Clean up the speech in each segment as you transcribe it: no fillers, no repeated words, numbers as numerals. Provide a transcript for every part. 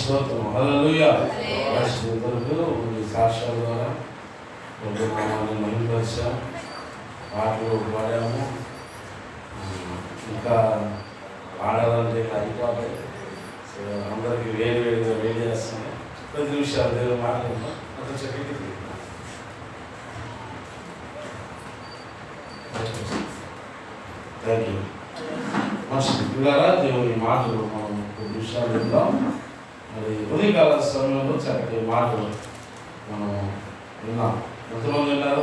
స్తోత్రం. హల్లెలూయా. ఈ సాక్ష్యాల ద్వారా నామాన్ని మహిమపరిచాం, పాటలు పాడాము. ఇంకా పాడాలంటే అయిపోతాయి. సో అందరికీ వేరువేరుగా వేడి చేస్తున్నాయి. 10 నిమిషాలు దేవుడు మాట్లాడుతున్నాం. అంత చెప్పి థ్యాంక్ యూ. పిల్లరా, దేవుని మాటలు మనం 10 నిమిషాలు విందాం. మరి ఉదయకాల సమయంలో చక్కటి మాటలు మనం విన్నాం. ఎంతమంది విన్నారు?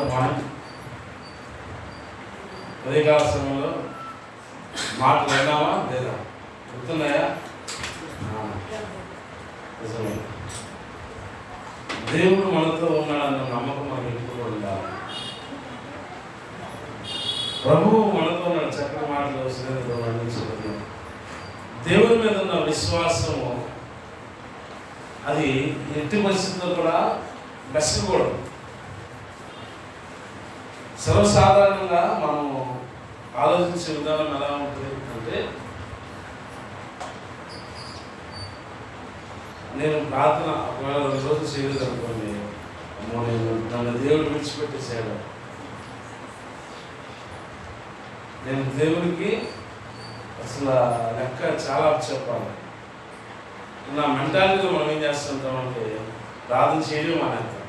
ఉదయకాల సమయంలో మాటలు విన్నామా లేదా? గుర్తున్నాయా? నిజమే. దేవుడు మనతో ఉన్నాడన్న నమ్మకం మనకి ఎప్పుడు ఉండాలి. ప్రభువు మనతో ఉన్నాడు. చక్కటి మాటలు వర్ణించబడి దేవుని మీద ఉన్న విశ్వాసము అది ఎట్టి పరిస్థితుల్లో కూడా బెసకూడదు. సర్వసాధారణంగా మనం ఆలోచించే విధానం ఎలా ఉంటుంది అంటే, నేను ప్రార్థన ఒకవేళ 2 రోజులు చేయలేదు అనుకోండి, నేను నన్ను దేవుడు విడిచిపెట్టేసాడు, నేను దేవునికి అసలు లెక్క చాలా చెప్పాలి. నా మెంటాలిటీలో మనం ఏం చేస్తుంటామంటే ప్రార్థన చేయడం మానేస్తాం.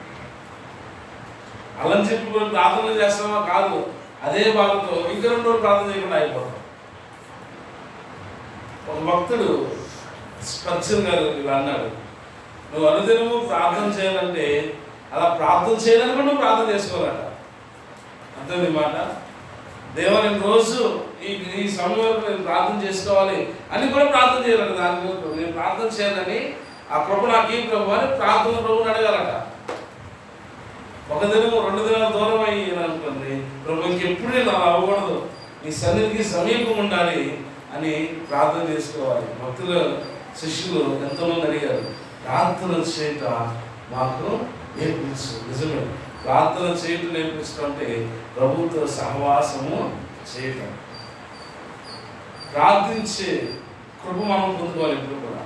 అలా చెప్పి కూడా ప్రార్థన చేస్తామా? కాదు, అదే బాధతో ఇంకా 2 రోజులు ప్రార్థన చేయకుండా అయిపోతాం. ఒక భక్తుడు స్పర్శన్ గారు ఇలా అన్నాడు, నువ్వు అనుదినము ప్రార్థన చేయాలంటే అలా ప్రార్థన చేయాలని కూడా నువ్వు ప్రార్థన చేసుకోవాలట. అంతే మాట. దేవా, నేను రోజు ఈ సమయంలో నేను ప్రార్థన చేసుకోవాలి అని కూడా ప్రార్థన చేయాలట. దాని నేను ప్రార్థన చేయాలని ఆ ప్రభు నాకు ఈ ప్రభు అని ప్రార్థన ప్రభుని అడగాలట. 1 దినం 2 దినాలు దూరం అయ్యి అనుకుంది, ప్రభు ఇంకెప్పుడు నేను అలా అవ్వకూడదు, నీ సన్నిధికి సమీపం ఉండాలి అని ప్రార్థన చేసుకోవాలి. భక్తుల శిష్యులు ఎంతోమంది అడిగారు, ప్రార్థన చేయట మాకు నేర్పించు. నిజమే, ప్రార్థన చేయటం నేర్పించడంటే ప్రభుత్వ సహవాసము చేయటం. ప్రార్థించే కృప మనం పొందుకోవాలి. ఇప్పుడు కూడా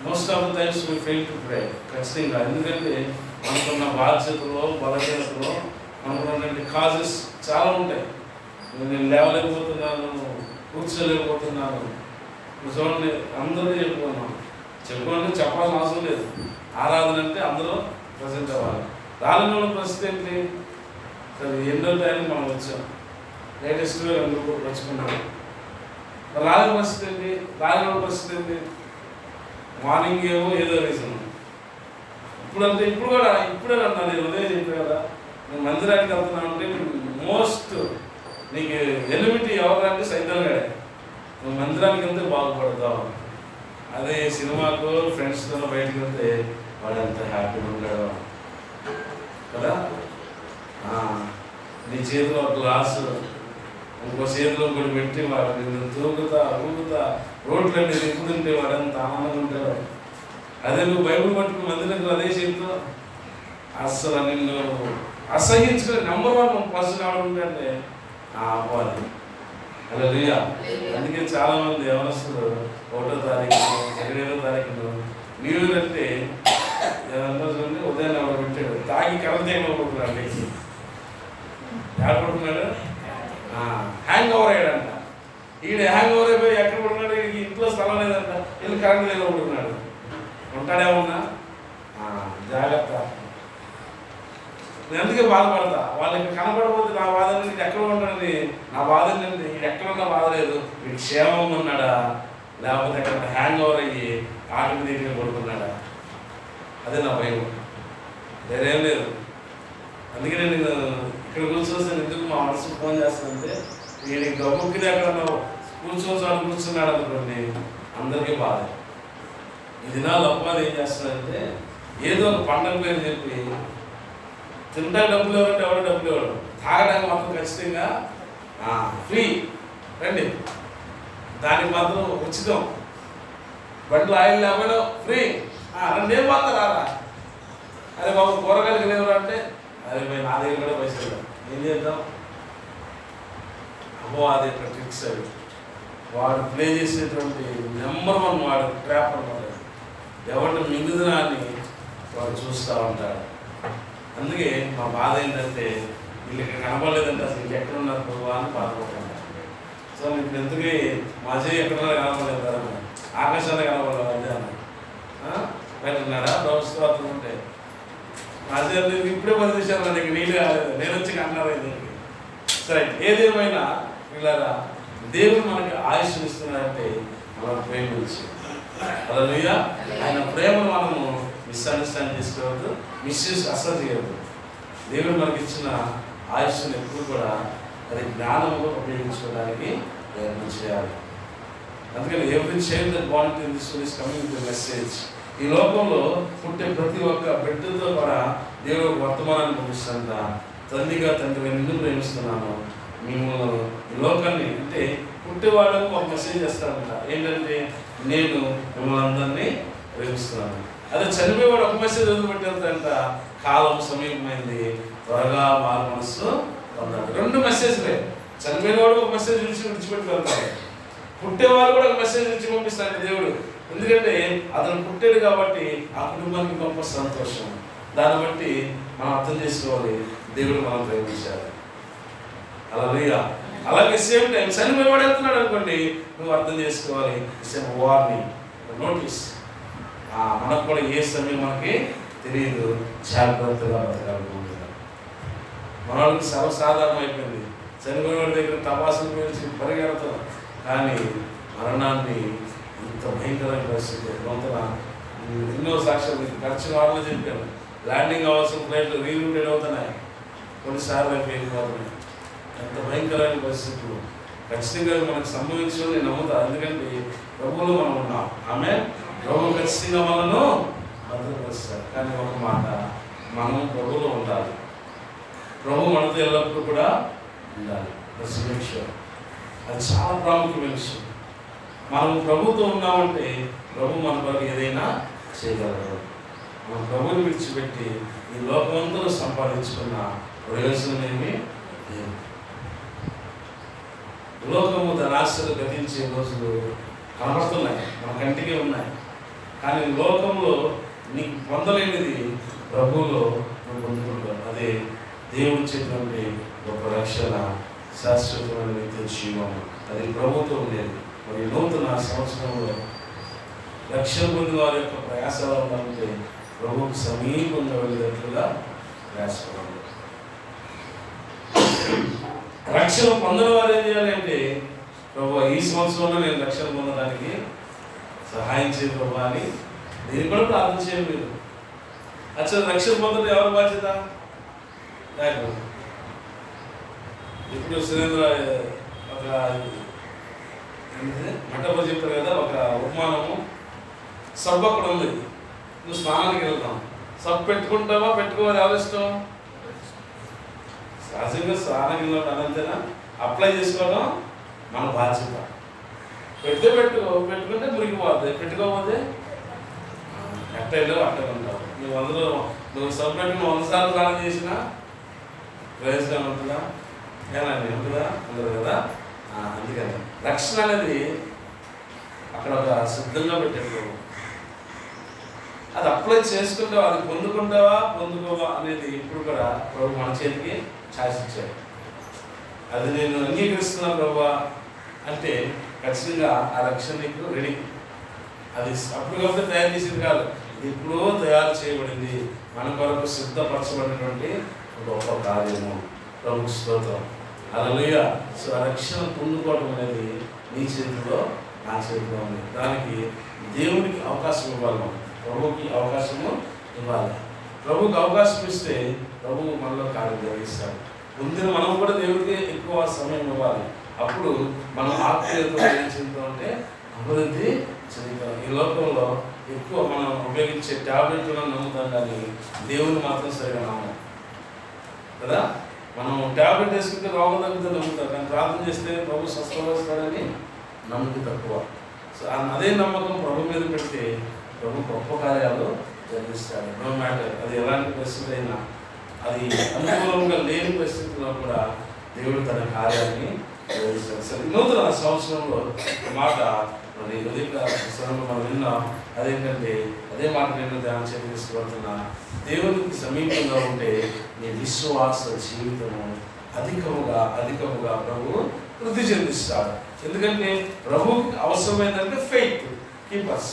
most of the times we fail to pray. ఖచ్చితంగా. ఎందుకంటే మనకున్న బాధ్యతలో బలహీనతలో మనకున్నటువంటి కాజెస్ చాలా ఉంటాయి. నేను లేవలేకపోతున్నాను, కూర్చోలేకపోతున్నాను. చూడండి, అందరూ చెప్పుకోవాలంటే చెప్పాల్సిన అవసరం లేదు. ఆరాధన అంటే అందరూ ప్రజెంట్ అవ్వాలి. రాలిన పరిస్థితి ఏంటి? సరే, ఎన్నో టైంకి మనం వచ్చాం, లేటెస్ట్గా 2 కూడా వచ్చుకున్నాం. రాలిన పరిస్థితి ఏంటి? రాలిన పరిస్థితి ఏంటి? మార్నింగ్ ఏమో ఏదో రీజన్. ఇప్పుడు కూడా ఇప్పుడే అన్నా, నేను ఉదయం చెప్పాను కదా, నేను మందిరానికి వెళ్తున్నాను అంటే మోస్ట్ నీకు ఎలిమిటీ ఎవరంటే సైతం గడే. నువ్వు మందిరానికి వెళ్తే బాగుపడతావు. అదే సినిమాకు ఫ్రెండ్స్తో బయటకు వెళ్తే వాడు ఎంత హ్యాపీగా ఉంటాడు కదా. నీ చేతిలో ఒక గ్లాసు, ఇంకో చేతిలో కూడా పెట్టి వాడు నిన్ను ఊగుతా రోడ్లన్నీ తిప్పుతుంటే వాడు ఎంత ఆనందంగా ఉంటాడు. అదే నువ్వు బైబుల్ పట్టుకుని మందిరంలో అదే చేతితో అస్సలు నిన్ను అసహించుకుని నెంబర్ 1 పర్సన్ ఆడుంటే అవ్వాలి. హల్లెలూయా. అందుకే చాలామంది యవనస్తులు 1వ తారీఖు 25వ తారీఖును న్యూ ఇయర్ అంటే చూడండి, ఉదయం ఎవరు పెట్టాడు తాగి కలదేమో పడుతున్నాడు. ఎక్కడ పడుతున్నాడు? హ్యాంగ్ ఓవర్ అయ్యాడంట. ఈయన హ్యాంగ్ ఓవర్ అయిపోయి ఎక్కడ పడుతున్నాడు? ఇంట్లో స్థలం లేదంట, వీళ్ళు కరెంట్ దగ్గర పడుతున్నాడు. ఉంటాడేమన్నా? జాగ్రత్త. నేను అందుకే బాధపడతా. వాళ్ళకి కనపడబోతే నా బాధ నీకు ఎక్కడ ఉంటాడని, నా బాధ నీకు ఎక్కడున్నా బాధ లేదు, వీడు క్షేమంగా ఉన్నాడా లేకపోతే ఎక్కడ హ్యాంగ్ ఓవర్ అయ్యి ఆటమి దగ్గర పడుకున్నాడా? అదే నా భయం, వేరేం లేదు. అందుకే నేను ఇక్కడ కూర్చోసి ఎందుకు మా మనసు ఫోన్ చేస్తానంటే, నేను గమ్ముకి ఎక్కడన్నా కూర్చున్నాడు అనుకోండి, అందరికీ బాధ. ఈ దినాలు అబ్బాయి ఏం చేస్తున్నారంటే ఏదో ఒక పండగ పేరు చెప్పి తినడానికి డబ్బులు ఎవరంటే ఎవరు డబ్బులు ఇవ్వడం, తాగడానికి మాత్రం ఖచ్చితంగా ఫ్రీ రండి, దానికి మాత్రం ఉచితం, బండ్లు ఆయిల్ లేకపోయినా ఫ్రీ రండి, ఏం పోతారా? అరే బాబు కూరగాయలు లేవరా అంటే అరే పోయి నా దగ్గర కూడా పైసలు ఏం చేద్దాం? అమ్మో అది ట్రిక్స్ అవి. వాడు ప్లే చేసేటువంటి నెంబర్ 1 వాడు ట్రాప్ అన్నమాట. ఎవరిని మింగుదునా అని వాడు చూస్తూ ఉంటాడు. అందుకే మా బాధ ఏంటంటే వీళ్ళకి కనపడలేదంటే అసలు ఇంకెక్కడ ఉన్నారు ప్రభు అని బాధపడుతున్నారు. సో మీకు ఎందుకే మా చేయి ఎక్కడున్నా కనపడలేదు కదా, ఆకాశాన్ని కనపడలేదు అంతే అన్న బయట ఉన్నాడా ప్రభుత్వం ఉంటే మా చేతి ఇప్పుడే పనిచేశాను, నీకు నీళ్ళు కాలేదు, నేను వచ్చి కన్నారు. సరే ఏదేమైనా వీళ్ళరా దేవుడు మనకి ఆయుష్ ఇస్తున్నాడంటే మనం ప్రేమించి హల్లెలూయా. ఆయన ప్రేమను మనము మిస్అండర్స్టాండ్ చేసుకోవద్దు, మిస్యూజ్ అసలు చేయవద్దు. దేవుడు మనకి ఇచ్చిన ఆయుష్ను ఎప్పుడు కూడా అది జ్ఞానంలో ఉపయోగించుకోవడానికి ప్రయత్నం చేయాలి. అందుకని every child that bond in this world is coming with message. ఈ లోకంలో పుట్టే ప్రతి ఒక్క బిడ్డతో కూడా దేవుడు వర్తమానాన్ని పంపిస్తుంట. తండ్రిగా తండ్రిగా నిన్ను ప్రేమిస్తున్నాను, మిమ్మల్ని ఈ లోకాన్ని అంటే పుట్టేవాళ్ళకు ఒక మెసేజ్ చేస్తాడంట. ఏంటంటే నేను మిమ్మల్ని అందరినీ ప్రేమిస్తున్నాను. అదే చనిపోయేవాడు ఒక మెసేజ్ వదిలిపెట్టి వెళ్తాడంట, కాలం సమీపమైంది, త్వరగా మారు మనస్సు పొందాలి. రెండు మెసేజ్లే. చనిపోయినవాడు ఒక మెసేజ్ విడిచిపెట్టి వెళ్తాడు, పుట్టేవాళ్ళు కూడా ఒక మెసేజ్ ఇచ్చి పంపిస్తాడు దేవుడు. ఎందుకంటే అతను పుట్టాడు కాబట్టి ఆ కుటుంబానికి గొప్ప సంతోషం. దాన్ని బట్టి మనం అర్థం చేసుకోవాలి, దేవుడు మనం ప్రేమించాలి. హల్లెలూయా. అలాగే సేమ్ టైం చనిపోయేవాడు వెళ్తున్నాడు అనుకోండి, నువ్వు అర్థం చేసుకోవాలి, సేమ్ వార్నింగ్, నోటీస్. మనకు కూడా ఏ సమయం మనకి తెలియదు, జాగ్రత్తగా బతకాలనుకుంటున్నాను. మన వాళ్ళకి సర్వసాధారణం అయిపోయింది, చనిపోయేవాడి దగ్గర తపాసులు గురించి పరిగెడతాం. కానీ మరణాన్ని ఇంత భయంకరమైన పరిస్థితి కొంత ఎన్నో సాక్ష్యాలు గడిచిన వాళ్ళలో చెప్పాను. ల్యాండింగ్ అవ్వాల్సిన ఫ్లైట్లు రీరూటెడ్ అవుతున్నాయి, కొన్నిసార్లు అయిపోయిపోతున్నాయి. ఎంత భయంకరమైన పరిస్థితులు ఖచ్చితంగా మనకు సంభవించడం నేను నమ్ముతాను. ఎందుకంటే ప్రభువులో మనం ఉన్నాం. ఆమె ప్రభు ఖచ్చితంగా మనను భద్రపరుస్తారు. కానీ ఒక మాట, మనం ప్రభువులో ఉండాలి, ప్రభు మనతో ఎల్లప్పుడూ కూడా ఉండాలి. అది చాలా ప్రాముఖ్యమైన విషయం. మనం ప్రభుతో ఉన్నామంటే ప్రభు మన కొరకు ఏదైనా చేయగలరు. మనం ప్రభుని విడిచిపెట్టి ఈ లోకమంతా సంపాదించుకున్న ప్రయోజనం ఏమి లేదు. లోకము తన ఆశలు గతించే రోజులు కనబడుతున్నాయి, మన కంటికే ఉన్నాయి. కానీ లోకంలో నీకు పొందలేనిది ప్రభువులో నువ్వు పొందుకుంటావు. అదే దేవుడు చెప్పినటువంటి గొప్ప రక్షణ, శాశ్వతమైన నిత్య జీవం, అది ప్రభుతో ఉండేది. మరి నూతన సంవత్సరంలో రక్షణ పొందిన వారి యొక్క ప్రయాసాలు ఉండాలంటే ప్రభువుకు సమీపంగా వెళ్ళేటట్లుగా ప్రయాసపడాలి. రక్షణ పొందిన వారు ఏం చేయాలి అంటే, ప్రభు ఈ సంవత్సరంలో నేను రక్షణ పొందడానికి సహాయం చేయ ప్రభు అని నేను కూడా ప్రార్థన చేయాలి. మీరు అసలు రక్షణ పొందడం ఎవరి బాధ్యత? ఇప్పుడు సురేంద్ర ఒక మంటపం చెప్తారు కదా, ఒక ఉపమానము. సబ్బు అక్కడ ఉంది, నువ్వు స్నానానికి వెళ్తాం, సబ్బు పెట్టుకుంటావా పెట్టుకోవాలి, ఎవరి ఇష్టం? సహజంగా స్నానానికి వెళ్ళినప్పుడు అదంతేనా, అప్లై చేసుకోవడం మన బాధ్యత. పెడితే పెట్టుకుంటే మురిగిపోద్ది, పెట్టుకోకపోతే ఎట్ట వెళ్ళావు అట్ట ఉంటావు. నువ్వు సబ్బు పెట్టుకుని 100 సార్లు స్నానం చేసినా ప్రయోజనం ఉంటుందా? ఏనండి ఉంటుందా? ఉండదు కదా. అందుకని రక్షణ అనేది అక్కడ ఒక సిద్ధంగా పెట్టాడు. అది అప్లై చేసుకుంటావా, అది పొందుకోవా అనేది ఇప్పుడు కూడా ప్రభు మన చేతికి ఛాయిస్ ఇచ్చాడు. అది నేను అంగీకరిస్తున్నా ప్రభు అంటే ఖచ్చితంగా ఆ రక్షణ నీకు రెడీ. అది అప్పటికప్పుడు తయారు చేసింది కాదు, ఇప్పుడు తయారు చేయబడింది, మన కొరకు సిద్ధపరచబడినటువంటి గొప్ప కార్యము. ప్రభు స్తోత్రం, హల్లెలూయా. సో ఆ రక్షణ పొందుకోవడం అనేది నీ చేతిలో నా చేతిలో ఉంది. దానికి దేవుడికి అవకాశం ఇవ్వాలి, ప్రభువుకి అవకాశము ఇవ్వాలి. ప్రభువుకి అవకాశం ఇస్తే ప్రభువు మనలో కార్యం జరిగిస్తాడు. ముందు మనం కూడా దేవుడికి ఎక్కువ సమయం ఇవ్వాలి. అప్పుడు మనం ఆత్మీయత ఏం చెందుతామంటే అభివృద్ధి చెందుతాం. ఈ లోకంలో ఎక్కువ మనం ఉపయోగించే ట్యాబ్లెట్లను నమ్ముతాం, కానీ దేవుని మాత్రం సరిగా నమ్మం కదా. మనం ట్యాబ్లెట్ వేసుకుంటే రోగం తగ్గుతుంది నమ్ముతాం, కానీ ప్రార్థన చేస్తే ప్రభు స్వస్థపరుస్తాడని నమ్మకం తక్కువ. సో అదే నమ్మకం ప్రభు మీద పెడితే ప్రభు గొప్ప కార్యాలు జరిగిస్తాడు. నో మ్యాటర్ అది ఎలాంటి పరిస్థితి అయినా, అది అనుకూలంగా లేని పరిస్థితుల్లో కూడా దేవుడు తన కార్యాన్ని జరిగిస్తాడు. సరే, నూతన సంవత్సరంలో మాట మరి ఉదయం సమయంలో మనం విన్నాం. అదేంటంటే అదే మాట నేను ధ్యానం చేసి తీసుకువెళ్తున్నా. దేవునికి సమీపంగా ఉంటే నీ విశ్వాస జీవితము అధికముగా ప్రభు వృద్ధి చెందిస్తాడు. ఎందుకంటే ప్రభువుకి అవసరమైందంటే ఫెయిత్ కీపర్స్.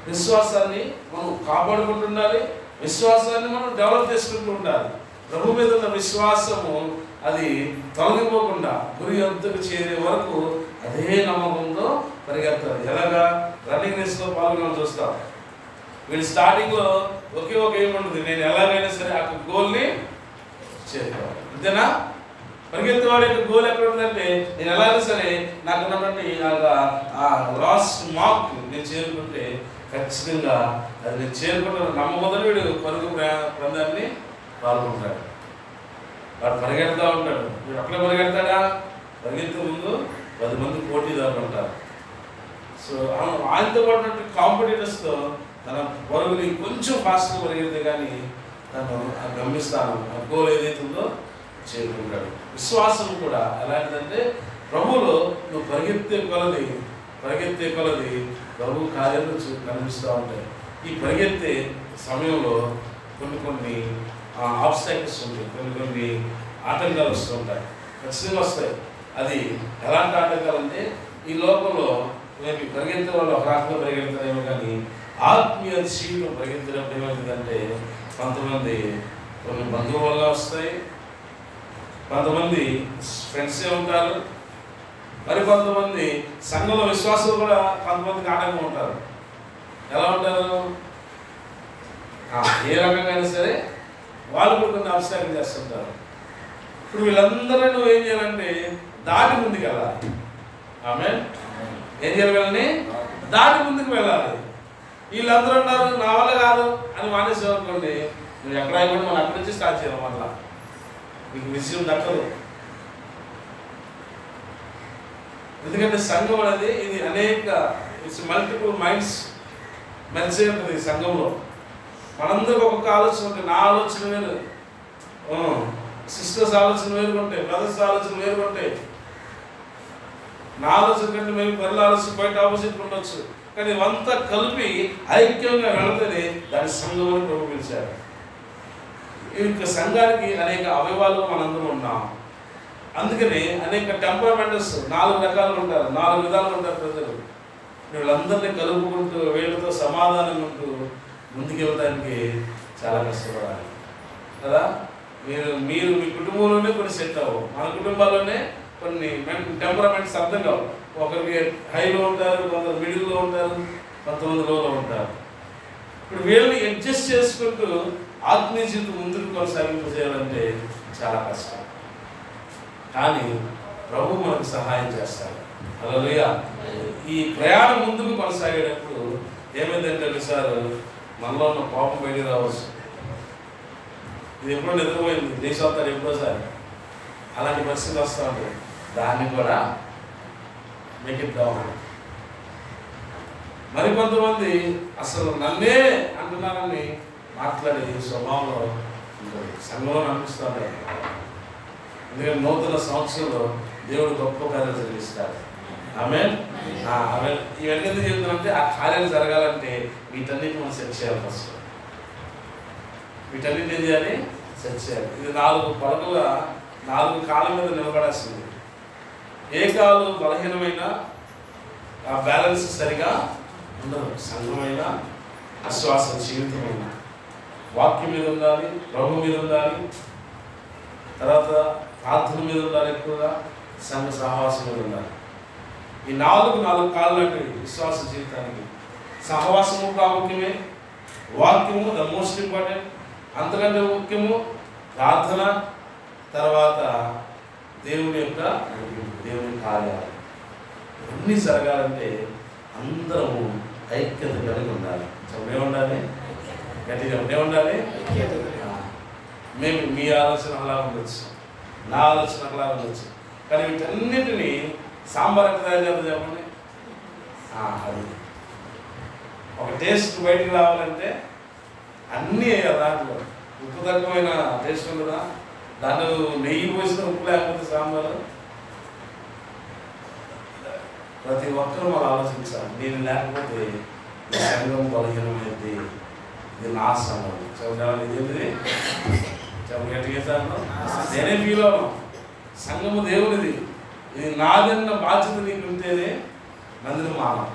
విశ్వాసాన్ని మనం కాపాడుకుంటుండాలి, విశ్వాసాన్ని మనం డెవలప్ చేసుకుంటూ ఉండాలి. ప్రభు మీద ఉన్న విశ్వాసము అది తొలగిపోకుండా గురి అంతకు చేరే వరకు అదే నమ్మకంతో పరిగెత్తాలి. ఎలాగా రన్నింగ్ రేస్లో పాల్గొనడం చూస్తాం. వీళ్ళు స్టార్టింగ్లో ఒకే ఒక ఏముంటుంది, నేను ఎలాగైనా సరే ఆ గోల్ని చేరుకోవాలి. అంతేనా? పరిగెత్తేవాడి యొక్క గోల్ ఎక్కడ ఉందంటే నేను ఎలాగైనా సరే నాకు ఉన్నటువంటి ఆ లాస్ట్ మార్క్ నేను చేరుకుంటే ఖచ్చితంగా అది నేను చేరుకుంటాను నమ్మబోదని వీడు పరుగు పందాన్ని పాల్గొంటాడు. వాడు పరిగెడతా ఉంటాడు. వీడు అక్కడే పరిగెడతాడా? పరిగెత్తే ముందు 10 మంది పోటీదారులు ఉంటారు. సో ఆయనతో పాటు కాంపిటీటర్స్తో తన పరుగుని కొంచెం ఫాస్ట్గా పరిగెడితే కానీ తను ఆ గమ్యస్థానం ఆ గోల్ ఏదైతే ఉందో చేరుకుంటాడు. విశ్వాసం కూడా ఎలాంటిదంటే ప్రభువులో నువ్వు పరిగెత్తే కొలది ప్రభు కార్యాలు కనిపిస్తూ ఉంటాయి. ఈ పరిగెత్తే సమయంలో కొన్ని ఆబ్స్టాకిల్స్ ఉంటాయి, కొన్ని ఆటంకాలు వస్తూ ఉంటాయి, ఖచ్చితంగా వస్తాయి. అది ఎలాంటి ఆటంకాలు అంటే ఈ లోకంలో మేము పరిగెత్తే వాళ్ళు ఒక రకంగా పరిగెడతారేమో కానీ ఆత్మీయ జీవితం పరిగెత్తినప్పుడు ఏమవుతుందంటే కొన్ని బంధువుల వల్ల వస్తాయి, కొంతమంది ఫ్రెండ్సే ఉంటారు, మరి కొంతమంది సంఘంలో విశ్వాసులు కూడా కొంతమందికి ఆటంకం ఉంటారు. ఎలా ఉంటారు? ఏ రకంగా అయినా సరే వాళ్ళు కూడా కొన్ని అవసరాలు చేస్తుంటారు. ఇప్పుడు వీళ్ళందరూ నువ్వు ఏం చేయాలంటే దాటి ముందుకు వెళ్ళాలి. ఆమె ఏం చేయాలి? దాటి ముందుకు వెళ్ళాలి. వీళ్ళందరూ ఉన్నారు నా వల్ల కాదు అని మానేసేవాళ్ళండి, నువ్వు ఎక్కడ అయిపోయి మనం అక్కడి నుంచి స్టార్ట్ చేయాలి. మళ్ళా మీకు విషయం దక్కదు. ఎందుకంటే సంఘం అనేది ఇది ఇట్స్ మల్టిపుల్ మైండ్స్ మెలిసే ఉంటుంది. ఈ సంఘంలో మనందరికి ఒక్కొక్క ఆలోచన ఉంటాయి. నా ఆలోచన వేరు, సిస్టర్స్ ఆలోచన వేరుగా ఉంటాయి, బ్రదర్స్ ఆలోచన వేరుగా ఉంటాయి. నా ఆలోచన కంటే మేము పనుల ఆలోచన బయట ఆపోజిట్ ఉండొచ్చు, కానీ ఇవంతా కలిపి ఐక్యంగా వెళితేనే దాని సంఘం అని ప్రభు పిలిచారు. ఈ సంఘానికి అనేక అవయవాలు మనందరం ఉన్నాం. అందుకని అనేక టెంపరమెంట్స్ 4 రకాలు ఉంటారు, 4 విధాలు ఉంటారు ప్రజలు. వీళ్ళందరినీ కలుపుకుంటూ వీళ్ళతో సమాధానం ఉంటూ ముందుకు వెళ్ళడానికి చాలా కష్టపడాలి కదా. మీరు మీ కుటుంబంలోనే కొన్ని సెట్ అవ్వవు, మన కుటుంబాల్లోనే కొన్ని టెంపరమెంట్స్ అర్థం కావు. ఒకరికి హైలో ఉంటారు, కొందరు మిడిల్లో ఉంటారు, కొంతమంది లోలో ఉంటారు. ఇప్పుడు వీళ్ళని అడ్జస్ట్ చేసుకుంటూ ఆత్మీయ జీవితం ముందుకు కొనసాగింపజేయాలంటే చాలా కష్టం. కానీ ప్రభు మనకు సహాయం చేస్తాడు. హల్లెలూయా. ఈ ప్రయాణం ముందుకు కొనసాగేటప్పుడు ఏమైందంటే ఒకసారి మనలో ఉన్న కోపం బయటికి రావచ్చు. ఇది ఎప్పుడో నిద్రపోయింది, దేశోత్తారు ఎప్పుడోసారి అలాంటి పరిస్థితి వస్తూ ఉంటుంది. దాన్ని కూడా మెకిద్దాం. మరికొంతమంది అసలు నన్నే అంటున్నారని మాట్లాడే స్వభావంలో ఉంటుంది, సంఘంలో అనిపిస్తుంది. ఎందుకంటే నూతన సంవత్సరంలో దేవుడు గొప్ప కార్యాలు జరిగిస్తాడు. ఆమేన్. ఇవన్నీ ఎందుకు చెప్తున్నానంటే ఆ కార్యాలు జరగాలంటే వీటన్నిటి మనం సెట్ చేయాలి. ఫస్ట్ వీటన్నిటి ఏం చేయాలి? సెట్ చేయాలి. ఇది 4 పడకల 4 కాళ్ళ మీద నిలబడాల్సింది. ఏ కాలు బలహీనమైన ఆ బ్యాలెన్స్ సరిగా ఉండదు. సంఘమైన అశ్వాస జీవితమైన వాక్యం మీద ఉండాలి, ప్రభు మీద ఉండాలి, తర్వాత ప్రార్థన మీద ఉండాలి, ఎక్కువగా సంఘ సహవాసం మీద ఉండాలి. ఈ 4 కాళ్ళు అంటే విశ్వాస జీవితానికి సహవాసము ప్రాముఖ్యమే, వాక్యము ద మోస్ట్ ఇంపార్టెంట్, అంతకంటే ముఖ్యము ప్రార్థన, తర్వాత దేవుని కార్యాలు. అన్నీ జరగాలంటే అందరము ఐక్యత కలిగి ఉండాలి. ఏముండాలి? గట్టిగా ఏముండాలి? మేము మీ ఆలోచన అలా ఉండొచ్చు, నా ఆలోచన అలా ఉండొచ్చు, కానీ వీటన్నిటినీ సాంబార్ ఎంత తయారు చేద్దాం చెప్పండి. అది ఒక టేస్ట్ బయటికి రావాలంటే అన్నీ దాంట్లో ఉప్పు తక్కువైన టేస్ట్ ఉండదా? దాంట్లో నెయ్యి పోసిన ఉప్పు లేకపోతే సాంబారు ప్రతి ఒక్కరూ మనం ఆలోచించాలి. నేను లేకపోతే ఈ సంఘం బలహీనమైంది, ఇది నా సంఘం. చెప్పాలి ఇదేంటిది చెప్పగట్టిగా నేనే ఫీల్ అవ్వను. సంఘము దేవుడిది, ఇది నాదన్న బాధ్యత నీకు ఉంటేనే మందిరం మానం,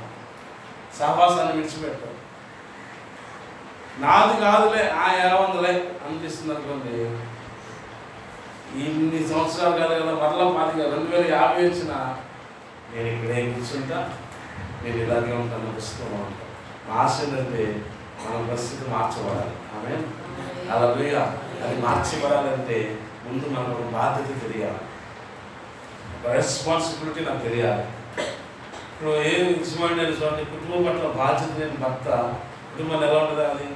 సహవాసాన్ని విడిచిపెట్టాం. నాది కాదులే ఏమందులే అనిపిస్తుంది అనుకోండి, ఇన్ని సంవత్సరాలు కాదు కదా, మరలా 2050 వచ్చినా నేను ఇక్కడే కూర్చుంటా, నేను ఇలాగే ఉంటాను అనిపిస్తూ ఉంటాను. మా ఆశ ఏంటంటే మన పరిస్థితి మార్చబడాలి. ఆమె అలా అది మార్చబడాలంటే ముందు మనకు బాధ్యత తెలియాలి, రెస్పాన్సిబిలిటీ నాకు తెలియాలి. ఇప్పుడు ఏ నిజమైన చూడండి, కుటుంబం పట్ల బాధ్యత లేని భర్త కుటుంబాన్ని ఎలా ఉంటుంది? అది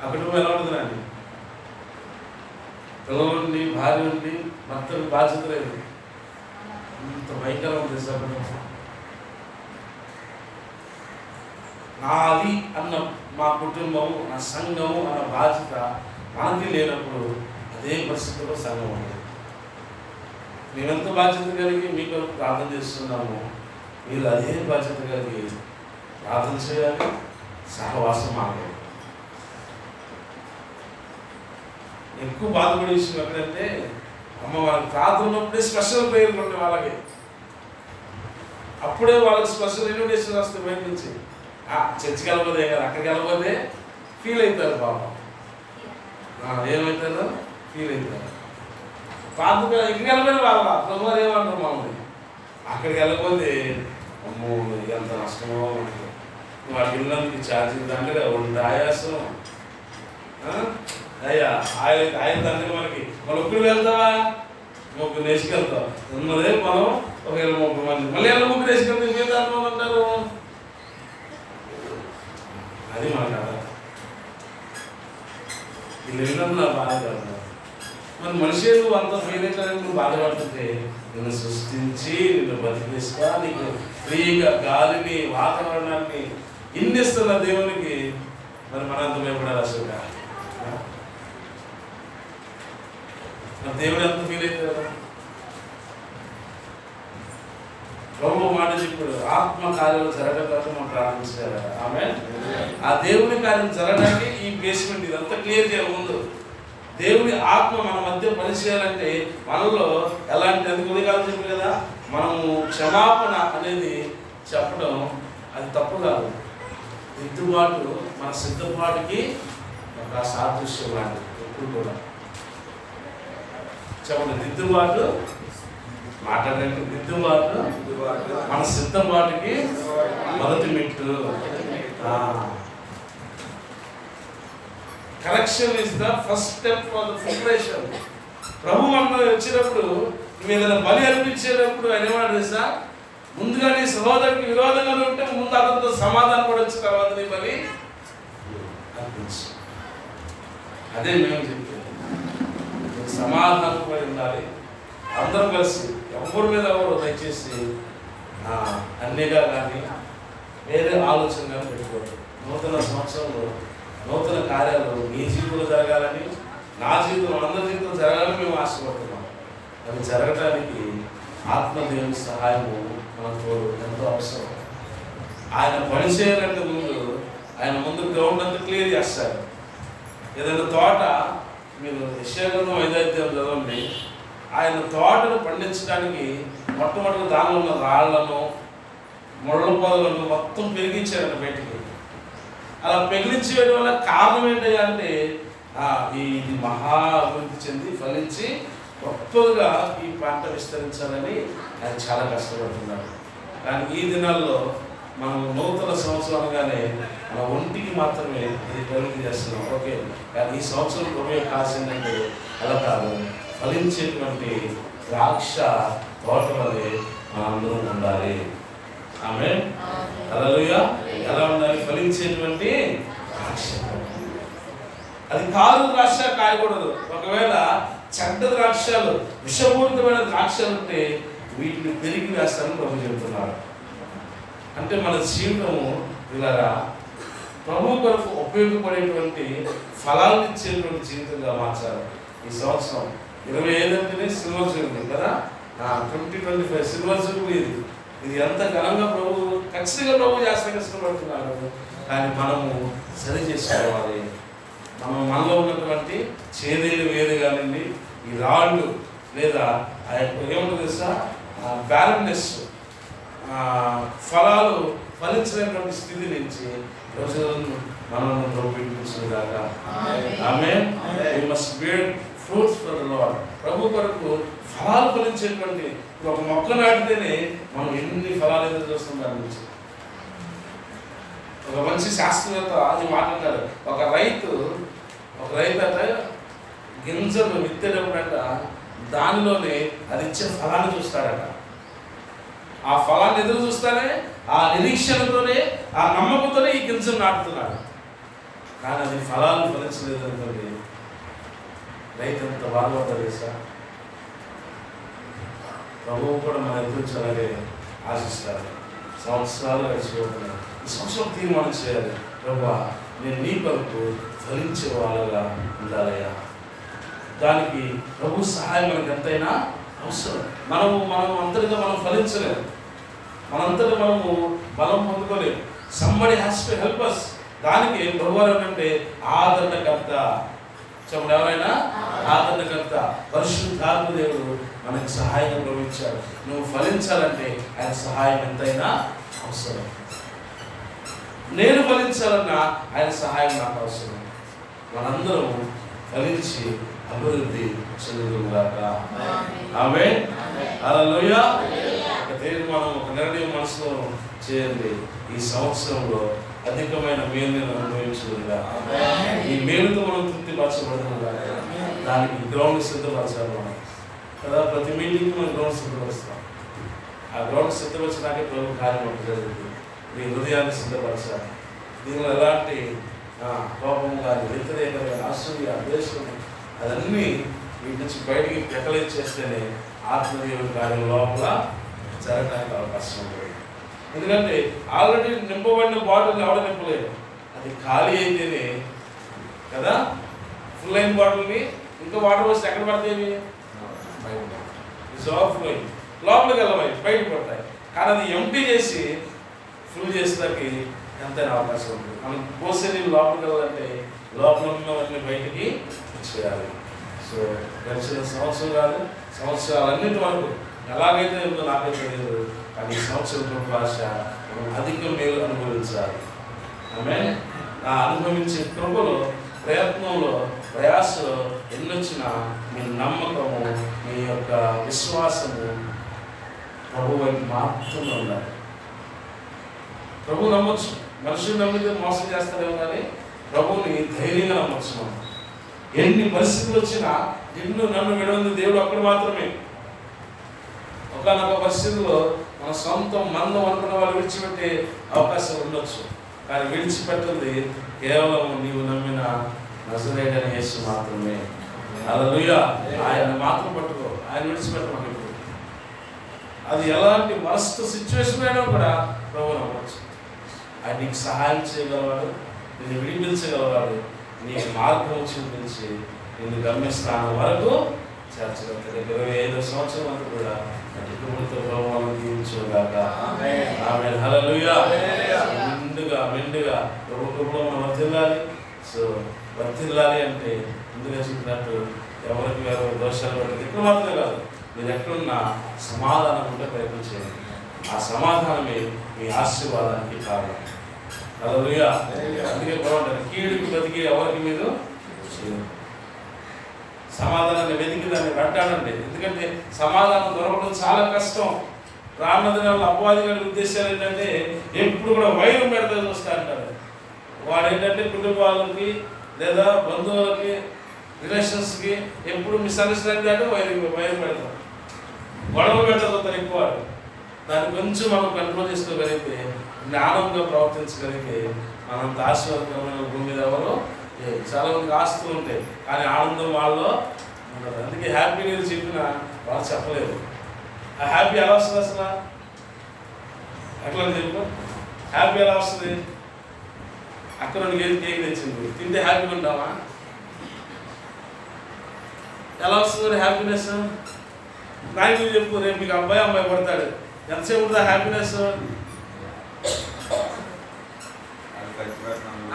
ఆ కుటుంబం ఎలా ఉంటుంది అండి? పిల్లల నుండి, భార్య నుండి భర్తకు బాధ్యత లేదు. ఇంత భయంకరం ఉంది సార్. నాది అన్న మా కుటుంబము, నా సంఘము అన్న బాధ్యత మనకి లేనప్పుడు అదే పరిస్థితుల్లో సంఘం ఉంది. మేమెంత బాధ్యత కలిగి మీకు ప్రార్థన చేస్తున్నాము, మీరు అదే బాధ్యత కలిగి ప్రార్థన చేయాలి, సహవాసం ఆగాలి. ఎక్కువ బాధపడే విషయం ఎక్కడంటే, అమ్మ వాళ్ళకి ప్రార్థన ఉన్నప్పుడే స్పెషల్ ప్రేయర్లు ఉండే వాళ్ళకి, అప్పుడే వాళ్ళకి స్పెషల్ ఇన్విటేషన్ వస్తాయి బయట నుంచి. చర్చికి వెళ్ళబోదే కదా, అక్కడికి వెళ్ళబోతే ఫీల్ అవుతారు పాపం. ఏమవుతారో ఫీల్ అవుతారు. ప్రార్థన ఇక్కడికి వెళ్ళబోతే వాళ్ళ ప్రభువారు ఏమంటారు మమ్మల్ని, అక్కడికి వెళ్ళకపోతే అమ్మో ఎంత నష్టమో మనకి, వాడికి వెళ్ళడానికి ఛార్జీలు దండగా ఉంటే ఆయాసం. ఆయన దండగా మనకి మనం ఒక్కడికి వెళ్తావా, 30 వేసుకెళ్తాం, ఉన్నదే మనం ఒక 20-30 మంది, మళ్ళీ 30 వేసుకెళ్తే మిగతా అనుభవం అంటారు. అది మన కథ. వీళ్ళు విన్నా బాధ కాదు. మరి మనిషి నువ్వు అంత ఫీల్ అవుతానని నువ్వు బాధపడుతుంటే, నిన్ను సృష్టించి నిన్ను బతికిస్తా, నీకు ఫ్రీగా గాలిని, వాతావరణాన్ని ఇన్నిస్తున్న దేవునికి మరి మనంత భయపడాలి అసలు. మరి దేవుడు ఎంత ఫీల్ అవుతారు? ప్రభు మాట ఇప్పుడు ఆత్మ కార్యాలు జరగడానికి మనం ప్రారంభించాలి. ఆమె ఆ దేవుని కార్యం జరగడానికి ఈ బేస్మెంట్ ఇదంతా క్లియర్ చేయాలి. ముందు దేవుని ఆత్మ మన మధ్య పనిచేయాలంటే మనలో ఎలాంటి ఉదయకాలం చెప్పి కదా, మనము క్షమాపణ అనేది చెప్పడం అది తప్పు కాదు. దిద్దుబాటు మన సిద్ధపాటుకి ఒక సాదృశ్యం లాంటిది. ఎప్పుడు కూడా చెప్పండి, దిద్దుబాటు మాట్లాడండి. దిద్దుబాటు మన సిద్ధపాటుకి మొదటి మెట్టు. Correction is the first step for the preparation. ప్రభు మనం వచ్చినప్పుడు నువ్వు ఏదైనా బలి అర్పించేటప్పుడు ఆయన ఏమన్నా తెలుసా, ముందుగా నీ సహోదరుడికి విరోధంగా ఉంటే ముందు అతనితో సమాధానం పడవచ్చు, తర్వాత నీ బలి అర్పించు. అదే మేము చెప్పేది, సమాధానం పడి ఉండాలి. అందరం కలిసి ఎవరి మీద ఎవరు దయచేసి అన్నిగా కానీ వేరే ఆలోచన కానీ పెట్టుకోవద్దు. నూతన సంవత్సరంలో నూతన కార్యాలు మీ జీవితంలో జరగాలని, నా జీవితంలో, అందరి జీవితంలో జరగాలని మేము ఆశపడుతున్నాం. అవి జరగడానికి ఆత్మదేవుని సహాయము మనకు ఎంతో అవసరం. ఆయన పని చేయాలంటే ఆయన ముందు గ్రౌండ్ అంతా క్లియర్ చేస్తారు. ఏదైనా తోట, మీరు యెషయా 5 చదవండి, ఆయన తోటను పండించడానికి మొట్టమొదటి దానిలో ఉన్న రాళ్లను, ముళ్ళ పొదలను మొత్తం పెరిగించారంట బయటికి. అలా పెగిలించి వేయడం వల్ల కారణం ఏంటయ్యా అంటే, ఇది మహా అభివృద్ధి చెంది ఫలించి గొప్పగా ఈ పంట విస్తరించాలని ఆయన చాలా కష్టపడుతున్నారు. కానీ ఈ దినాల్లో మనం నూతన సంవత్సరం అనగానే మన ఒంటికి మాత్రమే ఇది ప్రవృత్తి చేస్తున్నాం. ఓకే, కానీ ఈ సంవత్సరం ప్రభు యొక్క ఆశ ఏంటంటే అలా కాదు, ఫలించేటువంటి ద్రాక్ష తోట వలె మనందరం ఉండాలి. ఆమె హల్లెలూయా. ఎలా ఉండాలి? ఫలించేటువంటి ద్రాక్ష. అది కారు ద్రాక్ష కాయకూడదు. ఒకవేళ చెడ్డ ద్రాక్షలు, విషపూరితమైన ద్రాక్షలు ఉంటే వీటిని పెరిగి వేస్తారని ప్రభు చెబుతున్నారు. అంటే మన జీవితము ఇలాగా ప్రభు కొరకు ఉపయోగపడేటువంటి ఫలాలను ఇచ్చేటువంటి జీవితంగా మార్చాలి. ఈ సంవత్సరం 25 అంటేనే సిల్వర్ జూబ్లీ కదా, 2025 సిల్వర్ జూబ్లీ. ఇది ఇది ఎంత ఘనంగా ప్రభు ఖచ్చితంగా ప్రభు చేస్తానికి ఇష్టపడుతున్నారు. కానీ మనము సరి చేసుకోవాలి. మనలో ఉన్నటువంటి చేదేలు వేరు కానివ్వండి, ఈ రాళ్ళు లేదా ఆ యొక్క ఏముంటుంది తెలుసా, బ్యాలెన్స్ ఫలాలు ఫలించినటువంటి స్థితి నుంచి రోజులను మనం విడిపించుగాక. ఆమేన్. We must bear fruits for the lord. ప్రభు కొరకు ఫలాలు ఫలించేటువంటి ఒక మొక్క నాటితేనే మనం ఎన్ని ఫలాలు ఎదురు చూస్తాం దాని నుంచి. ఒక మంచి శాస్త్రవేత్త అది మాట్లాడారు. ఒక రైతు అంటే గింజలు విత్తేటప్పుడంట దానిలోనే అది ఇచ్చే ఫలాన్ని చూస్తాడట. ఆ ఫలాన్ని ఎదురు చూస్తానే, ఆ నిరీక్షణతోనే, ఆ నమ్మకంతోనే ఈ గింజలు నాటుతున్నాడు. కానీ అది ఫలాలు ఫలించలేదు అనుకోండి, రైతు ఎంత బాధపడతారు సార్. ప్రభువు కూడా మన ఎదురు అలాగే ఆశిస్తారు. సంవత్సరాలు గడిచిపోతున్నాయి. ఈ సంవత్సరం తీర్మానం చేయాలి, ప్రభువా నేను నీ కొరకు ఫలించే వాళ్ళగా ఉండాలయ్యా. దానికి ప్రభు సహాయం మనకు ఎంతైనా అవసరం. మనం అంతటిగా మనం ఫలించలేము, మనంతటా మనము బలం పొందుకోలేము. Somebody has to help us. దానికి ప్రభు అంటే ఆదరణకర్త. చెప్పండి, ఎవరైనా ఆదరణకర్త. పరిశుద్ధాత్మ దేవుడు మనకి సహాయం ప్రవహించాడు. నువ్వు ఫలించాలంటే ఆయన సహాయం ఎంతైనా అవసరం. నేను ఫలించాలన్నా ఆయన సహాయం నాకు అవసరం. మనందరం ఫలించి అభివృద్ధి చెందుగాక. ఆమేన్. హల్లెలూయా. ఒక తీర్మానం, ఒక నిర్ణయం మనసులో చేయండి. ఈ సంవత్సరంలో అధికమైన మేలును అనుభవించుగా. ఈ మేలుతో మనం తృప్తిపరచబడుతుందా. దానికి గ్రౌండ్ సిద్ధపరచాలి మనం కదా. ప్రతి మీటింగ్కి మనం గ్రౌండ్ సిద్ధపరుస్తాం. ఆ గ్రౌండ్ సిద్ధపరిచినాకే ప్రభు కార్యం ఒకటి జరుగుతుంది. మీ హృదయాన్ని సిద్ధపరచాలి. దీనిలో ఎలాంటి కోపం కానీ, వ్యతిరేకత కానీ, అసూయ, ద్వేషం అదన్నీ వీటి నుంచి బయటికి పెకలించేస్తేనే ఆత్మదేవుడి కార్యం లోపల జరగడానికి అవకాశం ఉంటుంది. ఎందుకంటే ఆల్రెడీ నింపబడిన బాటిల్ ఎవడ నింపలేదు, అది ఖాళీ అయితేనే కదా. ఫుల్ అయిన బాటిల్ని ఇంకా వాటర్ వస్తే ఎక్కడ పడతాయి, ఓవర్ఫ్లోయింగ్ లోపలికి వెళ్ళవాలి, బయటకు పడతాయి. కానీ అది ఎంటీ చేసి ఫుల్ చేసేదానికి ఎంతైనా అవకాశం ఉంటుంది. మనం పోసే నీళ్ళు లోపలికి వెళ్ళాలంటే లోపల ఉన్నవన్నీ బయటికి చేయాలి. సో గడిచిన సంవత్సరం కాదు, సంవత్సరాలన్నింటి వరకు ఎలాగైతే ఉందో నాకైతే తెలియదు. కానీ ఈ సంవత్సరం భాష మనం అధిక మేలు అనుభవించాలి. ఆమేన్. ఆ అనుభవించే కృపలో, ప్రయత్నంలో, ప్రయాసలో ఎన్నొచ్చినా మీ నమ్మకము, మీ యొక్క విశ్వాసము ప్రభు వైపు మాత్రమే ఉండాలి. ప్రభు నమ్మొచ్చు. మనుషులు నమ్మితే మోసం చేస్తారేమో, కానీ ప్రభుని ధైర్యంగా నమ్మొచ్చు. మనం ఎన్ని పరిస్థితులు వచ్చినా నన్ను విడవంది దేవుడు అక్కడ మాత్రమే. ఒకనొక పరిస్థితుల్లో మన సొంతం మందం అనుకున్న వాళ్ళు విడిచిపెట్టే అవకాశం ఉండొచ్చు. కానీ విడిచిపెట్టింది కేవలం నీవు నమ్మిన నజరేయుడైన యేసు మాత్రమే. హల్లెలూయా. ఆయన మాత్రం పట్టుకో, ఆయన విడిచిపెట్టమని. అది ఎలాంటి వరస్ట్ సిచ్యువేషన్ అయినా కూడా ప్రభు నమ్మచ్చు. ఆయన నీకు సహాయం చేయగలవాడు, నిన్ను విడిపించగలవాడు, నీకు మార్గం చూపించి నిన్ను గమ్యస్థానం వరకు చేర్చగలుగుతాడు. 25వ సంవత్సరం అంతా కూడా కుటుంబంతో ప్రభావాలను దీవించుగాక. ఆమేన్. హల్లెలూయా. మెండుగా ప్రభు కృపలో మనం వర్ధిల్లాలి. సో వర్ధిల్లాలి అంటే ముందుగా చెప్పినట్టు ఎవరికి వేరే దోషాలు పట్టదు. ఇక్కడ మాత్రమే కాదు, మీరు ఎక్కడున్నా సమాధానం ఉంటే ప్రయత్నం చేయండి. ఆ సమాధానమే మీ ఆశీర్వాదానికి కారణం. హల్లెలూయా. అందుకే బాగుంటుంది, కీడుకి బతికి ఎవరికి మీరు సమాధానాన్ని వెతికి దాన్ని వెంటాడండి. ఎందుకంటే సమాధానం దొరకడం చాలా కష్టం. రానున్న దినాల్లో అపవాది గారి ఉద్దేశాలు ఏంటంటే ఎప్పుడు కూడా వైరం పెడతా చూస్తా అంటారు. వాడు ఏంటంటే కుటుంబాలకి లేదా బంధువులకి, రిలేషన్స్కి ఎప్పుడు మిస్అండర్స్టాండింగ్ అంటే వైరం పెడతాం, గొడవలు పెడతారు ఎక్కువ. దాన్ని కొంచెం మనం కంట్రోల్ చేసుకోగలిగితే, జ్ఞానంగా ప్రవర్తించగలిగితే మనంత ఆశీర్వాదకరమైన భూమి మీద ఎవరో. చాలా మందికి ఆస్తులు ఉంటాయి కానీ ఆనందం వాళ్ళలో ఉండదు. అందుకే హ్యాపీ న్యూస్ చెప్పిన వాళ్ళు చెప్పలేదు. ఆ హ్యాపీ ఎలా వస్తుంది అసలు? ఎట్లా చెప్పు, హ్యాపీ ఎలా వస్తుంది? అక్కడ 2 కేజీ కేక్ తెచ్చింది, తింటే హ్యాపీగా ఉంటామా? ఎలా వస్తుంది హ్యాపీనెస్? నాకు చెప్పు, రేపు మీకు అమ్మాయి పడతాడు, ఎంతసేపు ఉంటుంది హ్యాపీనెస్?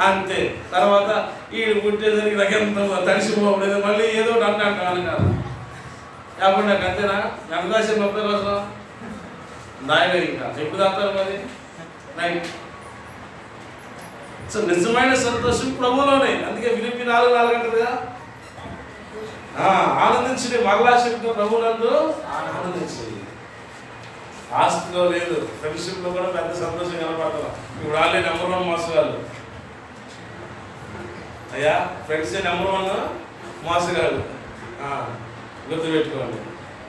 అంతే. తర్వాత ఈ పుట్టేసరికి నాకు ఎంత తడిసిపోవడం, మళ్ళీ ఏదో అంటాను కాదు కాబట్టి నాకు అంతేనా? ఎంత దాచారు 30 రోజులు దాయలే, ఇంకా ఎప్పుడు దాతారు మరి నైట్. సో నిజమైన సంతోషం ప్రభువులోనే. అందుకే ఫిలిప్పీ 4:4 అంటదిగా, ఆనందించి మరలా శక్తితో ప్రభువునందు ఆనందించి. ఆస్తిలో లేదు, ఫ్రెండ్షిప్లో కూడా పెద్ద సంతోషం కనపడతాం. ఇప్పుడు వాళ్ళే నెంబర్ 1 మోసగాళ్ళు అయ్యా. ఫ్రెండ్సే నెంబర్ 1 మోసగాళ్ళు, గుర్తుపెట్టుకోండి.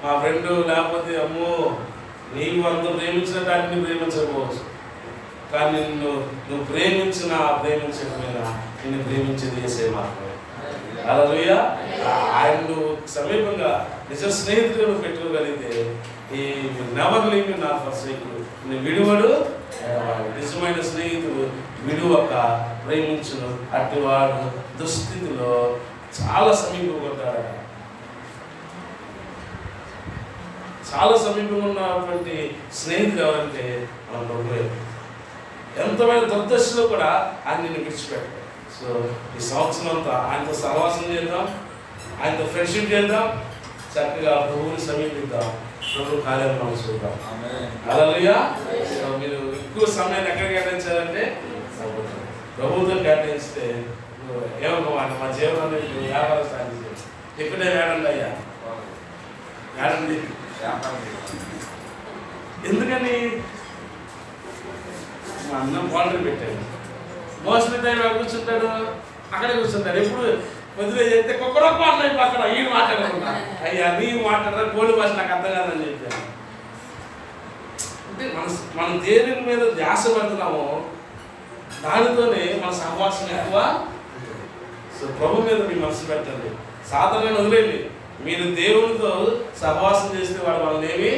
మా ఫ్రెండ్ లేకపోతే అమ్మో నీవు అంత ప్రేమించినట్టు అన్ని ప్రేమించకపోవచ్చు, కానీ నువ్వు ప్రేమించిన ప్రేమించకపోయినా నిన్ను ప్రేమించేది యేసే మాత్రమే. హల్లెలూయా. ఆయన నువ్వు సమీపంగా నిజ స్నేహితులు పెట్టుకోగలిగితే ఈ నెవర్ లీవ్ నా ఫర్సేక్, నేను విడువడు. నిజమైన స్నేహితుడు విడువక ప్రేమించును, అటువాడు దుస్థితిలో చాలా సమీపంగా ఉంటాడు. చాలా సమీపంగా ఉన్నటువంటి స్నేహితులు ఎవరంటే మన ప్రభువే. ఎంతమైన దుర్దశలో కూడా ఆయన నిన్ను విడిచిపెట్టాడు. సో ఈ సంవత్సరం అంతా ఆయనతో సహవాసం చేద్దాం, ఆయనతో ఫ్రెండ్షిప్ చేద్దాం, చక్కగా ప్రభువుని సమీపిద్దాం, ప్రభు కార్యాలు మనం చూద్దాం. హల్లెలూయా. సో మీరు ఎక్కువ సమయాన్ని ఎక్కడ కేటాయించాలంటే ప్రభుత్వం కేటాయిస్తే ఏమనుకోవాలి, మా జీవనాన్ని వ్యాపారం సాధించాలి. ఎక్కడే వేడండి అయ్యా, వేడండి. ఎందుకని మా అన్నం బాండరీ పెట్టాడు, మోసలి టైం కూర్చుంటాడు, అక్కడే కూర్చుంటాడు. ఎప్పుడు వదిలే చేస్తే కుక్కరొక్క అన్నయ్య పక్కన ఈ మాట్లాడకుండా, అయ్యా నీవు మాట్లాడరా కోడి భాష నాకు అర్థం కాదని చెప్పాను. అంటే మనం దేని మీద ధ్యాస పడుతున్నామో దానితోనే మన సహవాసం ఎక్కువ. సో ప్రభు మీద మీ మనసు పెట్టండి, సాధారణ వదిలేండి. మీరు దేవునితో సహవాసం చేస్తే వాడు మనల్ని ఏమి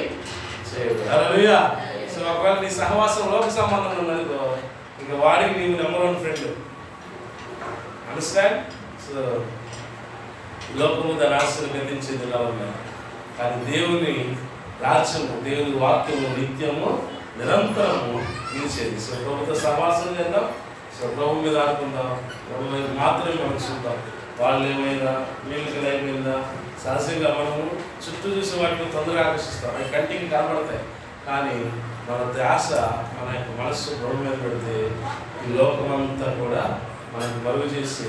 చేయడు. హల్లెలూయా. సో ఒకవేళ నీ సహవాసం లోక సంబంధం ఉందనుకో, ఇక వాడికి నీవు నెంబర్ 1 ఫ్రెండ్. అండర్స్టాండ్? సో లోకము దాని ఆశను గతించేది ఎలా ఉన్నాయి, కానీ దేవుని రాజ్యము, దేవుని వాక్యము నిత్యము నిరంతరము నిలిచేది. సో ప్రభుత్వ సహవాసం చేద్దాం, సో ప్రభు మీద ఆడుకుందాం, ప్రభు మీద మాత్రమే మనం చూద్దాం. వాళ్ళు ఏమైనా వీళ్ళకి ఏమైందా సహజంగా మనము చుట్టూ చూసి వాటిని తొందరగా ఆకర్షిస్తాం, అవి కంటికి కనబడతాయి. కానీ మన ధ్యాస, మన యొక్క మనస్సు ప్రభు మీద పెడితే ఈ లోకమంతా కూడా మనకి మరుగు చేసి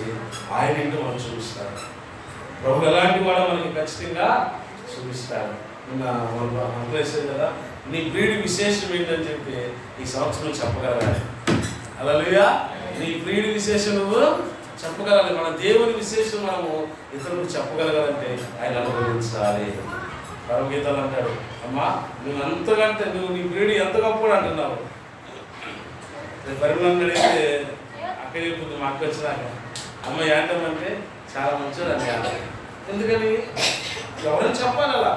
ఆయన ఇంటూ మనం చూపిస్తాడు. ప్రభు ఎలాంటి వాడో మనకి ఖచ్చితంగా చూపిస్తాడు. నిన్న మనం వేసేది కదా, నీ ప్రియుడి విశేషం ఏంటని చెప్పి ఈ సంవత్సరం చెప్పగలగాలి. హల్లెలూయా. నీ ప్రియుడి విశేషం నువ్వు చెప్పగలగాలి. మన దేవుని విశేషం మనము ఇతరులకు చెప్పగలగాలంటే ఆయన అనుభవించాలి. పరమగీతాలు అంటాడు, అమ్మా నువ్వు అంతకంటే నువ్వు నీ ప్రియుడు ఎంత గొప్పడు అంటున్నావు. పరిమళం అడిగితే అక్క చెప్తుంది, మా అక్క వచ్చినాక అమ్మ ఏంటంటే చాలా మంచిది అని. ఎందుకని ఎవరైనా చెప్పాలి అలా,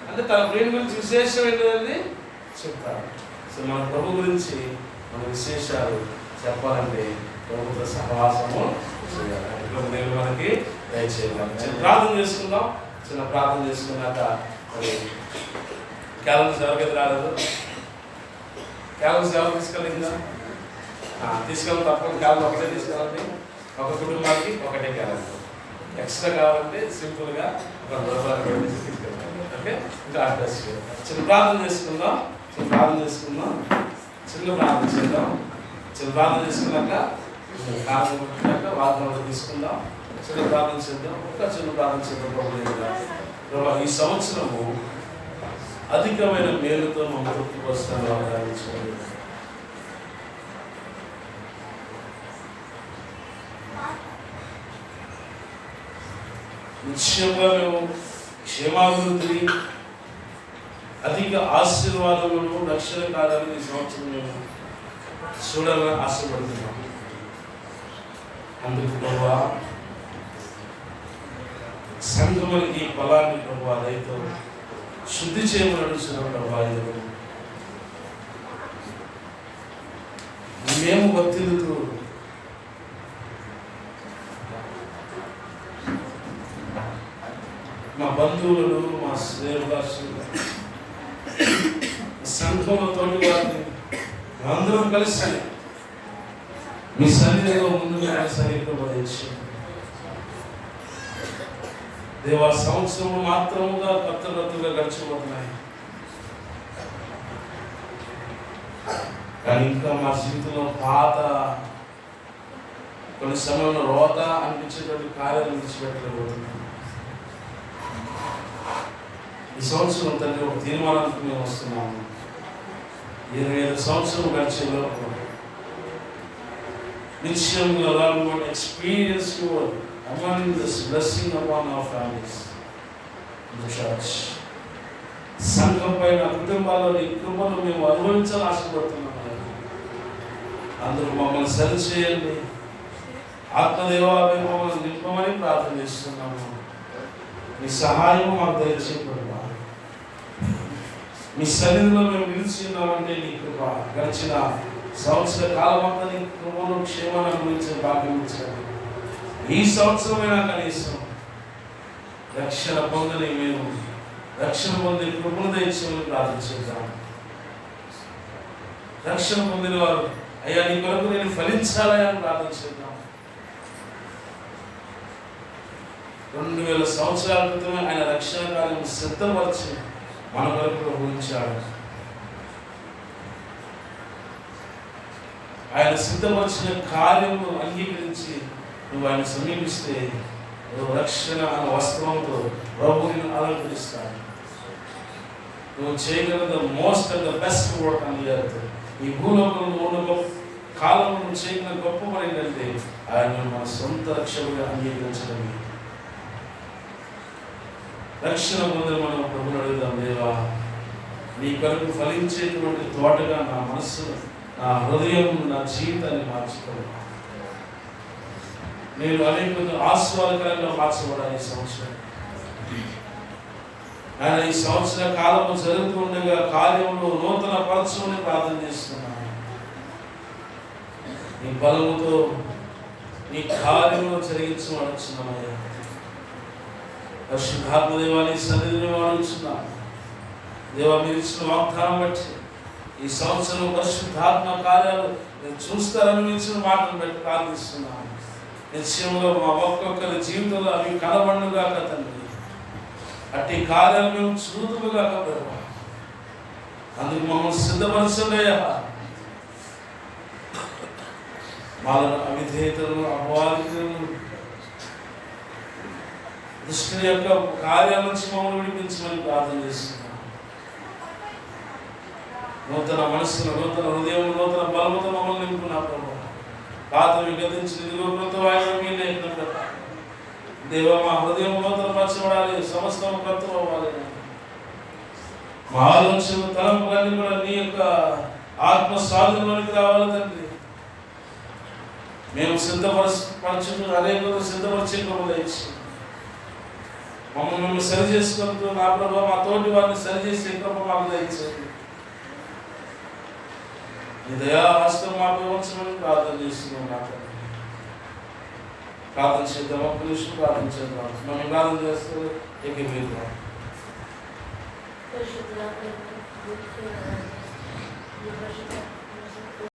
అంటే తన ప్రియుడి గురించి విశేషం ఏంటంటే చెప్తారు. సో మన ప్రభు గురించి మన విశేషాలు చెప్పాలంటే ప్రభుత్వ సహవాసము చేయాలి. దేవుడు మనకి దయచేయాలి. చిన్న ప్రార్థన చేసుకుందాం. చిన్న ప్రార్థన చేసుకున్నాక మరి క్యాలెండర్స్ ఎవరికైతే రాలేదు, క్యాలెండర్స్ ఎవరు తీసుకెళ్ళిందా? తీసుకెళ్ళి తప్పకుండా క్యాలెండర్ ఒకటే తీసుకెళ్ళండి. ఒక కుటుంబానికి ఒకటే క్యాలెండర్. ఎక్స్ట్రా కావాలంటే సింపుల్గా ఒక రూపాయలు తీసుకెళ్ళండి. ఓకే, ఇంకా అడ్రస్ చిన్న ప్రార్థన చేసుకుందాం. చిన్న ప్రార్థన చేసుకుందాం. చిన్న ప్రార్థన చేద్దాం. చిన్న ప్రార్థన చేసుకున్నాక కారణం పుట్టినాక వాగ్దానం తీసుకుందాం. చిన్న ప్రార్థన చేద్దాం. ఒక చిన్న ప్రార్థన చేద్దాం. ప్రభు ఈ సంవత్సరము అధికమైన మేలుతో మమ్మల్ని తృప్తిపరుస్తాను ఆరాధించుకోండి. నిశ్చయంగా మేము క్షేమాభివృద్ధిని, అధిక ఆశీర్వాదములను, రక్షణ కార్యాలను ఈ సంవత్సరం మేము చూడాలని ఆశపడుతున్నాం. అందుకు ప్రభువా సంఘమునికి ఫలాన్ని ప్రభువా దయతో శుద్ధి చేయమని అడుగుతున్నాం. ప్రభువా మేము వర్తిల్లుతూ మా బంధువులను, మా స్నేహితులు, సంఘంలో తోటి వారిని అందరం కలిసి మీ సన్నిధిలో ముందుగా సరిగ్గించి దేవా సంవత్సరం మాత్రముగా కొత్తగా గడిచిపోతున్నాయి. కానీ ఇంకా మా జీవితంలో పాత కొన్ని సమయంలో రోత అనిపించేటువంటి కార్యాలు విడిచిపెట్టలేకపోతున్నాం. ఈ సంవత్సరం తండ్రి ఒక తీర్మానానికి మేము వస్తున్నాము. 25 సంవత్సరం గడిచేలోపు నిశ్చయంగా experience your among this blessing upon our families in the church. సంఘం పైన కుటుంబాల్లో నీ కృపను మేము అనుభవించాలని ఆశపడుతున్నాము. అందరూ మమ్మల్ని సరిచేయండి. ఆత్మదేవా మమ్మల్ని నింపమని ప్రార్థన చేస్తున్నాము. మీ సహాయం మాకు దయచేయబడును. మీ సన్నిధిలో మేము నిలిచి ఉన్నామంటే నీ కృప. గడిచిన సంవత్సర కాలం అంతా నీ కృపను క్షేమాన్ని అనుభవించే భాగ్యం ఇచ్చారు. ఈ సంవత్సరమైనా కనీసం రక్షణ పొందని మేము రక్షణ పొందే కృపను దయచేయమని ప్రార్థించుకుంటాం. రక్షణ పొందిన వారు అయ్యా నీ కొరకు నేను ఫలించాలని ప్రార్థించుకుంటాం. 2000 సంవత్సరాల క్రితమే ఆయన రక్షణ కార్యం సిద్ధపరిచి మన కొరకు ఊహించాడు. ఆయన సిద్ధపరిచిన కార్యము అంగీకరించి నువ్వు ఆయన సమీపిస్తే నువ్వు రక్షణ అనే వస్త్రంతో ప్రభువుని అలంకరిస్తాడు. నువ్వు చేయగలిగిన the most and the best work అని ఈ భూలోకంలో ఉన్న కాలంలో నువ్వు చేయగలిగిన గొప్ప పని ఏంటంటే ఆయన మన సొంత రక్షణగా అంగీకరించడమే. రక్షణ పొందిన మనం ప్రభువుని అడుగుదాం. దేవా నీ కొరకు ఫలించేటువంటి తోటగా నా మనస్సు, నా హృదయం, నా జీవితాన్ని మార్చుకోవాలి. నేను అనేక ఆశీర్వాదకరంగా మార్చబడాలి. ఈ సంవత్సరం ఆయన ఈ సంవత్సర కాలము జరుగుతూ ఉండగా కార్యంలో నూతన పరచమని ప్రార్థన చేస్తున్నాను. నీ బలముతో నీ కార్యంలో జరిగించమనుచున్నామయ్యా. పరిశుద్ధాత్మదేవాన్ని సన్నిధిని వాడుచున్నాను. దేవా మీరు ఇచ్చిన వాగ్దానం బట్టి ఈ సంవత్సరం పరిశుద్ధాత్మ కార్యాలు నేను చూస్తారని ఇచ్చిన మాటను బట్టి ప్రార్థిస్తున్నాను. నిశ్చయంలో మా ఒక్కొక్కరి జీవితంలో అవి కనబడుగాక తండ్రి. అట్టి కార్యాలు మేము చూదులుగాక ప్రభు. అందుకు మమ్మల్ని సిద్ధపరచండి అయ్యా. వాళ్ళను అవిధేయతలను, అపవాదితలను, దుష్టుని యొక్క కార్యాల నుంచి మమ్మల్ని విడిపించమని ప్రార్థన చేస్తున్నాం. నూతన మనస్సును, నూతన హృదయం, నూతన బలముతో మమ్మల్ని నింపుకున్నా ప్రభు. పాతవి గతించిన దేవ మా హృదయం నూతన పరచబడాలి. సమస్తం కర్తం అవ్వాలి. మా ఆలోచన తలంపులన్నీ కూడా నీ యొక్క ఆత్మ స్వాధీనంలోనికి రావాలి తండ్రి. మేము సిద్ధపరచు అనేక సిద్ధపరిచే దయచి మమ్మల్ని మేము సరి చేసుకుంటూ నా ప్రభావ మా తోటి వారిని సరిచేసే కృప మాకు దయచేయండి. నీ దయా హస్తం మాపై ఉంచమని ప్రార్థన చేస్తున్నాం. నా ప్రార్థన చేద్దాం. ఒక్క నిమిషం ప్రార్థన చేద్దాం. మనం ప్రార్థన చేస్తే ఎక్కిపోతాం. పరిశుద్ధ